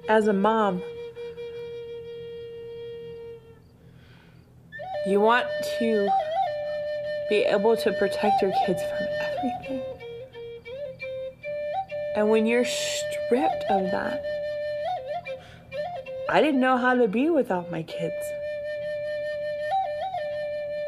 As a mom, you want to be able to protect your kids from everything. And when you're stripped of that, I didn't know how to be without my kids.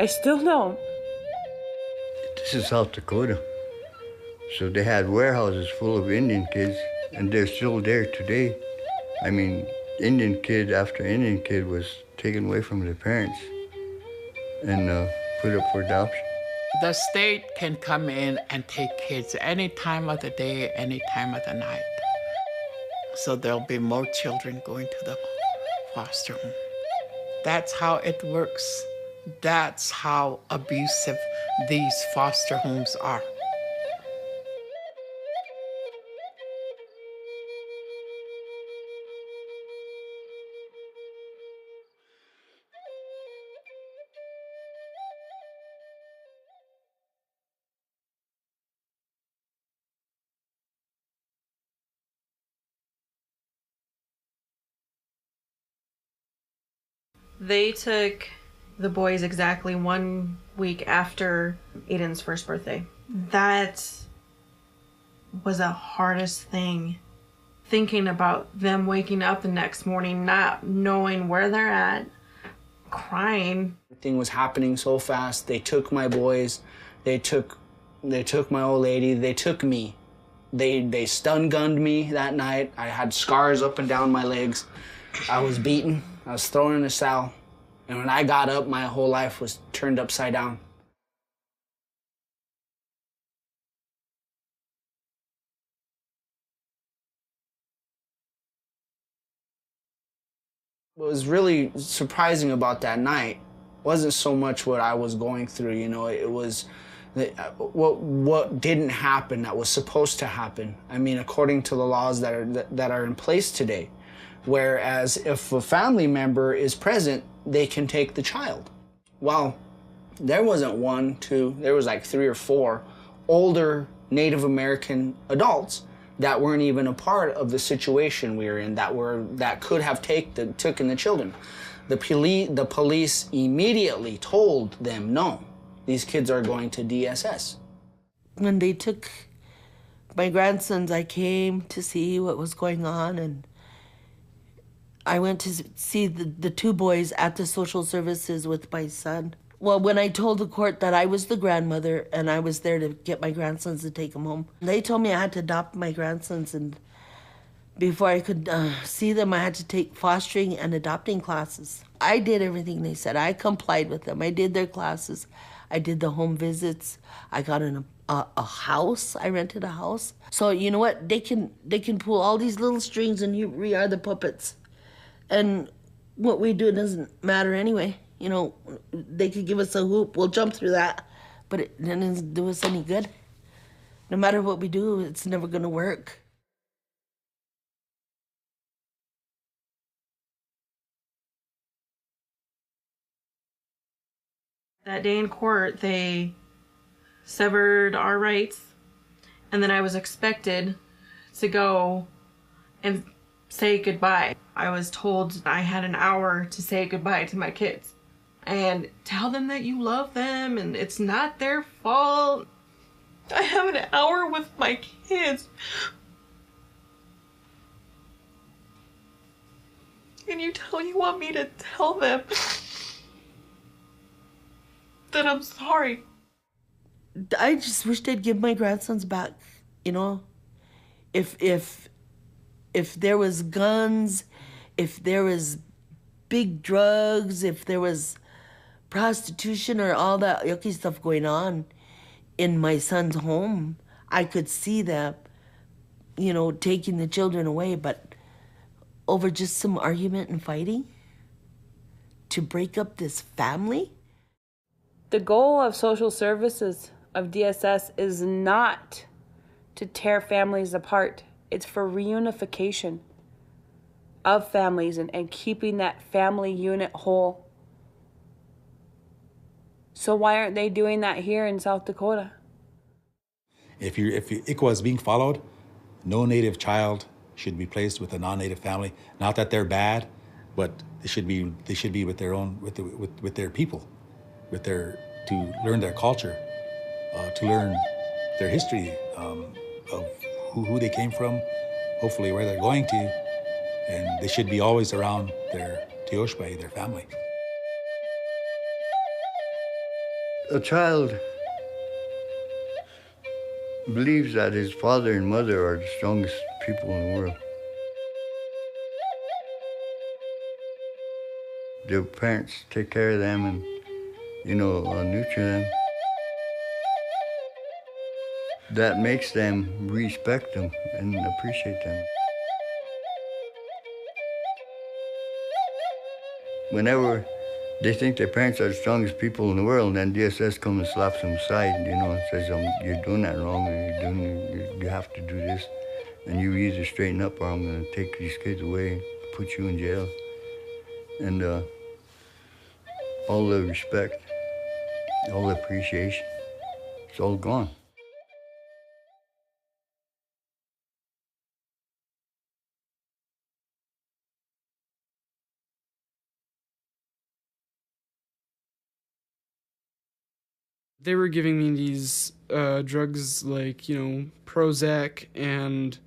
I still don't. This is South Dakota. So they had warehouses full of Indian kids, and they're still there today. I mean, Indian kid after Indian kid was taken away from their parents and put up for adoption. The state can come in and take kids any time of the day, any time of the night. So there'll be more children going to the foster home. That's how it works. That's how abusive these foster homes are. They took the boys exactly 1 week after Aiden's first birthday. That was the hardest thing. Thinking about them waking up the next morning, not knowing where they're at, crying. Everything was happening so fast. They took my boys, they took my old lady, they took me. They stun gunned me that night. I had scars up and down my legs. I was beaten. I was thrown in a cell. And when I got up, my whole life was turned upside down. What was really surprising about that night wasn't so much what I was going through, you know, it was what didn't happen that was supposed to happen. I mean, according to the laws that are in place today. Whereas if a family member is present, they can take the child. Well, there wasn't one, two, there was like 3 or 4 older Native American adults that weren't even a part of the situation we were in, that could have taken the children. The police immediately told them, no, these kids are going to DSS. When they took my grandsons, I came to see what was going on, and I went to see the 2 boys at the social services with my son. Well, when I told the court that I was the grandmother and I was there to get my grandsons to take them home, they told me I had to adopt my grandsons, and before I could see them, I had to take fostering and adopting classes. I did everything they said. I complied with them. I did their classes. I did the home visits. I got in a house. I rented a house. So you know what? They can pull all these little strings, and we are the puppets. And what we do doesn't matter anyway. You know, they could give us a hoop, we'll jump through that, but it doesn't do us any good. No matter what we do, it's never gonna work. That day in court, they severed our rights, and then I was expected to go and say goodbye. I was told I had an hour to say goodbye to my kids and tell them that you love them and it's not their fault. I have an hour with my kids. And you want me to tell them that I'm sorry. I just wish they'd give my grandsons back, you know? If there was guns, if there was big drugs, if there was prostitution or all that yucky stuff going on in my son's home, I could see them, you know, taking the children away, but over just some argument and fighting to break up this family? The goal of social services, of DSS, is not to tear families apart. It's for reunification of families and keeping that family unit whole. So why aren't they doing that here in South Dakota? If ICWA is being followed, no Native child should be placed with a non-native family. Not that they're bad, but they should be with their own, with their people, to learn their culture, to learn their history of who they came from, hopefully where they're going to, and they should be always around their Tioshpai, their family. A child believes that his father and mother are the strongest people in the world. Their parents take care of them and, nurture them. That makes them respect them and appreciate them. Whenever they think their parents are the strongest people in the world, and then DSS comes and slaps them aside, and says, you're doing that wrong, or you have to do this, and you either straighten up or I'm going to take these kids away, put you in jail. And all the respect, all the appreciation, it's all gone. They were giving me these drugs like, Prozac and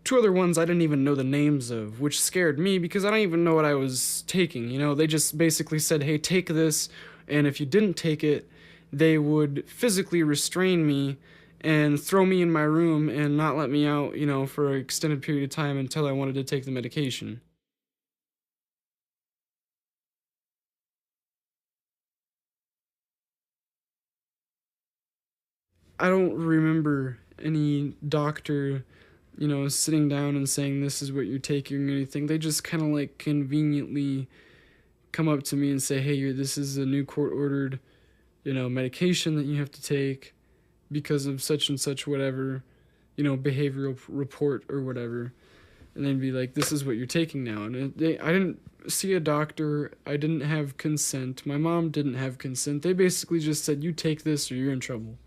two other ones I didn't even know the names of, which scared me because I don't even know what I was taking. They just basically said, hey, take this, and if you didn't take it, they would physically restrain me and throw me in my room and not let me out, for an extended period of time until I wanted to take the medication. I don't remember any doctor, sitting down and saying this is what you're taking or anything. They just kind of like conveniently come up to me and say, hey, this is a new court-ordered, medication that you have to take because of such and such whatever, behavioral report or whatever. And they'd be like, this is what you're taking now. And I didn't see a doctor. I didn't have consent. My mom didn't have consent. They basically just said, you take this or you're in trouble.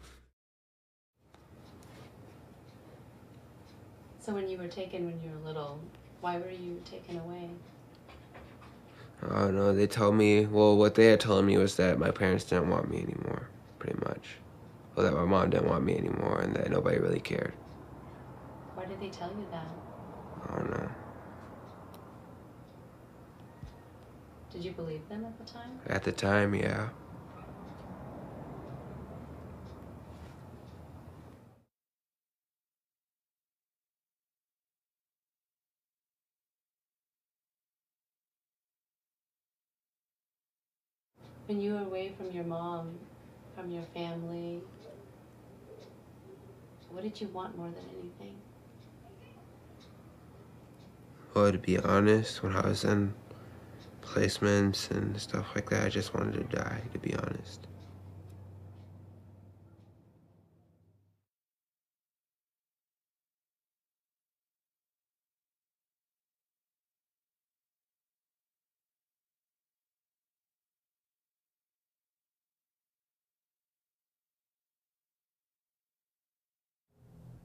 So when you were taken when you were little, why were you taken away? I don't know. They told me, what they had told me was that my parents didn't want me anymore, pretty much. Well, that my mom didn't want me anymore and that nobody really cared. Why did they tell you that? I don't know. Did you believe them at the time? At the time, yeah. When you were away from your mom, from your family, what did you want more than anything? Well, to be honest, when I was in placements and stuff like that, I just wanted to die, to be honest.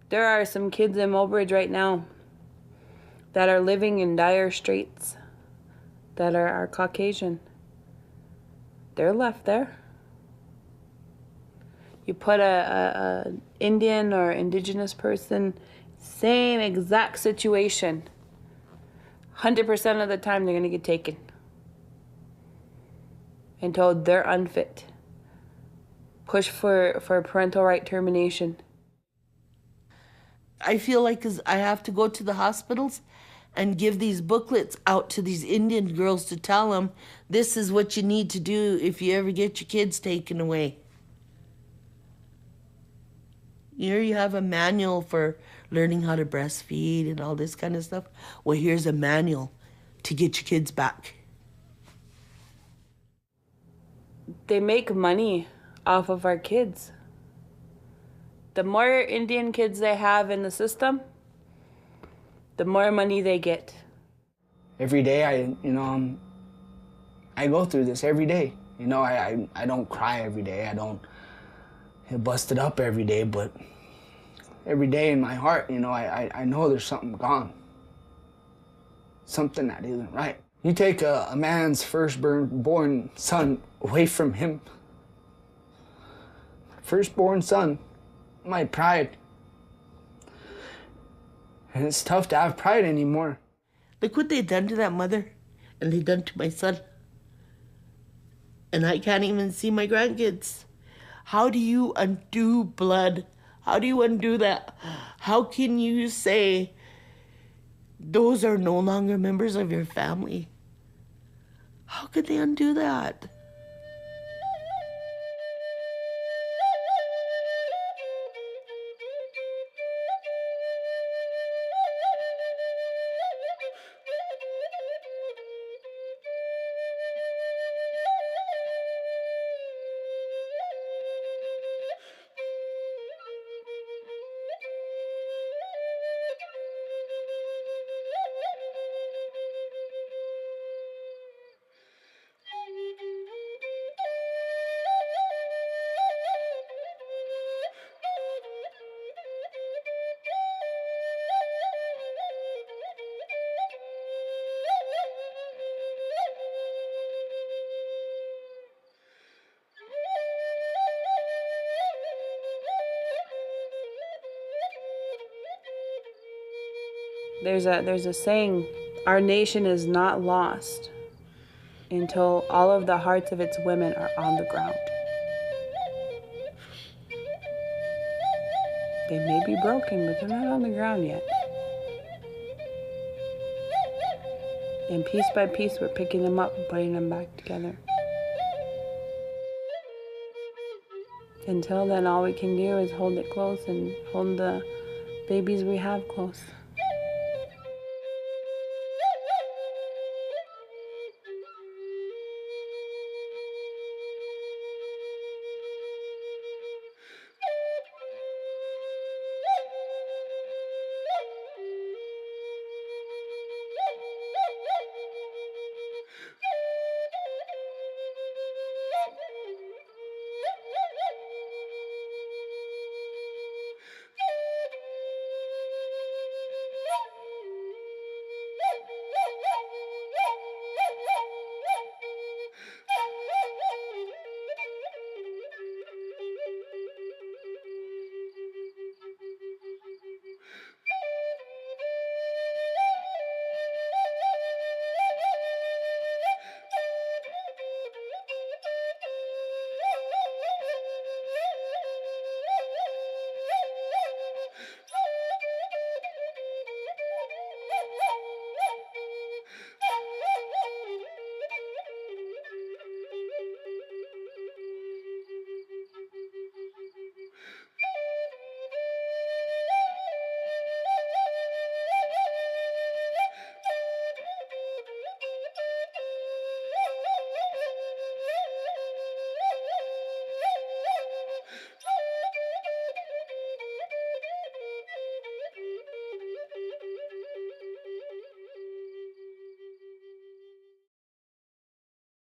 There are some kids in Mobridge right now that are living in dire straits that are Caucasian. They're left there. You put a Indian or indigenous person, same exact situation, 100% of the time they're gonna get taken and told they're unfit. Push for parental right termination. I feel like I have to go to the hospitals and give these booklets out to these Indian girls to tell them this is what you need to do if you ever get your kids taken away. Here you have a manual for learning how to breastfeed and all this kind of stuff. Well, here's a manual to get your kids back. They make money off of our kids. The more Indian kids they have in the system, the more money they get. Every day I go through this every day. I don't cry every day. I don't get busted up every day, but every day in my heart, I know there's something gone. something that isn't right. You take a man's firstborn son away from him. Firstborn son, my pride. And it's tough to have pride anymore. Look what they done to that mother, and they done to my son. And I can't even see my grandkids. How do you undo blood? How do you undo that? How can you say those are no longer members of your family? How could they undo that? There's a saying, our nation is not lost until all of the hearts of its women are on the ground. They may be broken, but they're not on the ground yet. And piece by piece, we're picking them up and putting them back together. Until then, all we can do is hold it close and hold the babies we have close.